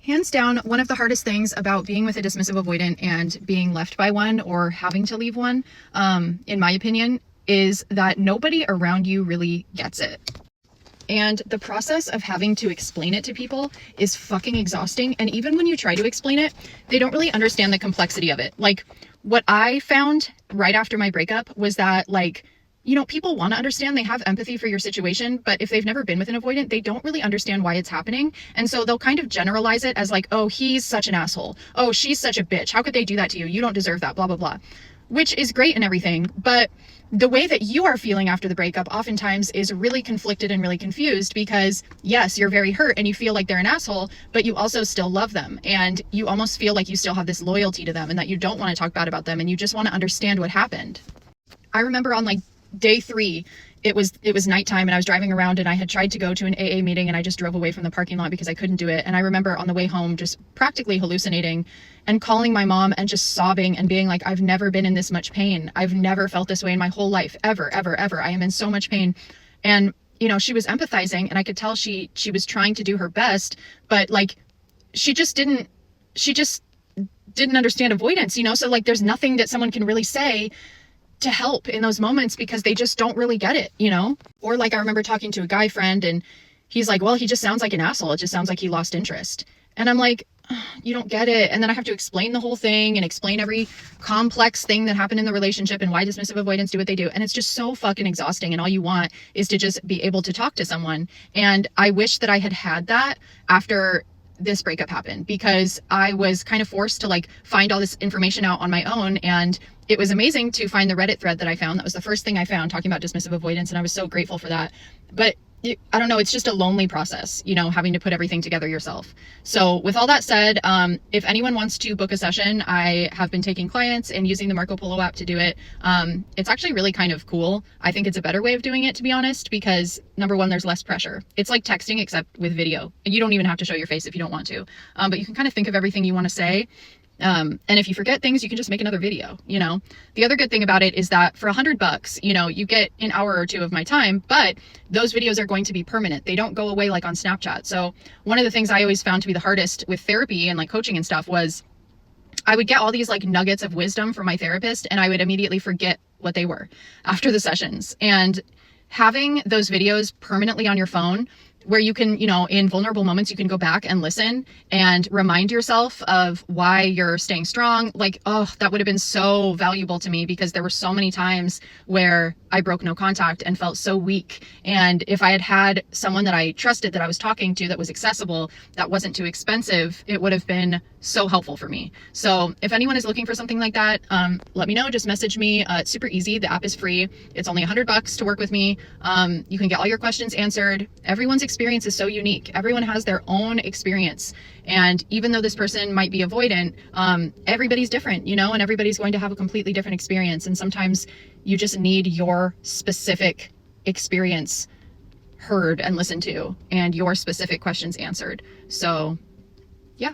Hands down, one of the hardest things about being with a dismissive avoidant and being left by one or having to leave one, in my opinion, is that nobody around you really gets it. And the process of having to explain it to people is fucking exhausting. And even when you try to explain it, they don't really understand the complexity of it. Like, what I found right after my breakup was that, like, people want to understand, they have empathy for your situation, but if they've never been with an avoidant, they don't really understand why it's happening. And so they'll kind of generalize it as like, oh, he's such an asshole. Oh, she's such a bitch. How could they do that to you? You don't deserve that, blah, blah, blah, which is great and everything. But the way that you are feeling after the breakup oftentimes is really conflicted and really confused because yes, you're very hurt and you feel like they're an asshole, but you also still love them. And you almost feel like you still have this loyalty to them and that you don't want to talk bad about them. And you just want to understand what happened. I remember on like day 3, it was nighttime and I was driving around and I had tried to go to an AA meeting and I just drove away from the parking lot because I couldn't do it. And I remember on the way home just practically hallucinating and calling my mom and just sobbing and being like, I've never been in this much pain. I've never felt this way in my whole life, ever, ever, ever. I am in so much pain. And, she was empathizing and I could tell she was trying to do her best, but like, she just didn't understand avoidance, so like, there's nothing that someone can really say to help in those moments because they just don't really get it, Or like I remember talking to a guy friend and he's like, well, he just sounds like an asshole. It just sounds like he lost interest. And I'm like, you don't get it. And then I have to explain the whole thing and explain every complex thing that happened in the relationship and why dismissive avoidants do what they do. And it's just so fucking exhausting. And all you want is to just be able to talk to someone. And I wish that I had had that after this breakup happened because I was kind of forced to like find all this information out on my own. And it was amazing to find the Reddit thread that I found. That was the first thing I found talking about dismissive avoidance. And I was so grateful for that. But I don't know, it's just a lonely process, having to put everything together yourself. So with all that said, if anyone wants to book a session, I have been taking clients and using the Marco Polo app to do it. It's actually really kind of cool. I think it's a better way of doing it, to be honest, because number one, there's less pressure. It's like texting, except with video. You don't even have to show your face if you don't want to, but you can kind of think of everything you want to say. And if you forget things, you can just make another video, The other good thing about it is that for $100, you get an hour or 2 of my time, but those videos are going to be permanent. They don't go away like on Snapchat. So one of the things I always found to be the hardest with therapy and like coaching and stuff was I would get all these like nuggets of wisdom from my therapist and I would immediately forget what they were after the sessions. And having those videos permanently on your phone where you can, in vulnerable moments, you can go back and listen and remind yourself of why you're staying strong. Like, oh, that would have been so valuable to me because there were so many times where I broke no contact and felt so weak. And if I had had someone that I trusted, that I was talking to, that was accessible, that wasn't too expensive, it would have been so helpful for me. So if anyone is looking for something like that, let me know. Just message me. It's super easy. The app is free. It's only $100 to work with me. You can get all your questions answered. Everyone's experience is so unique. Everyone has their own experience. And even though this person might be avoidant, everybody's different, and everybody's going to have a completely different experience. And sometimes you just need your specific experience heard and listened to and your specific questions answered. So yeah.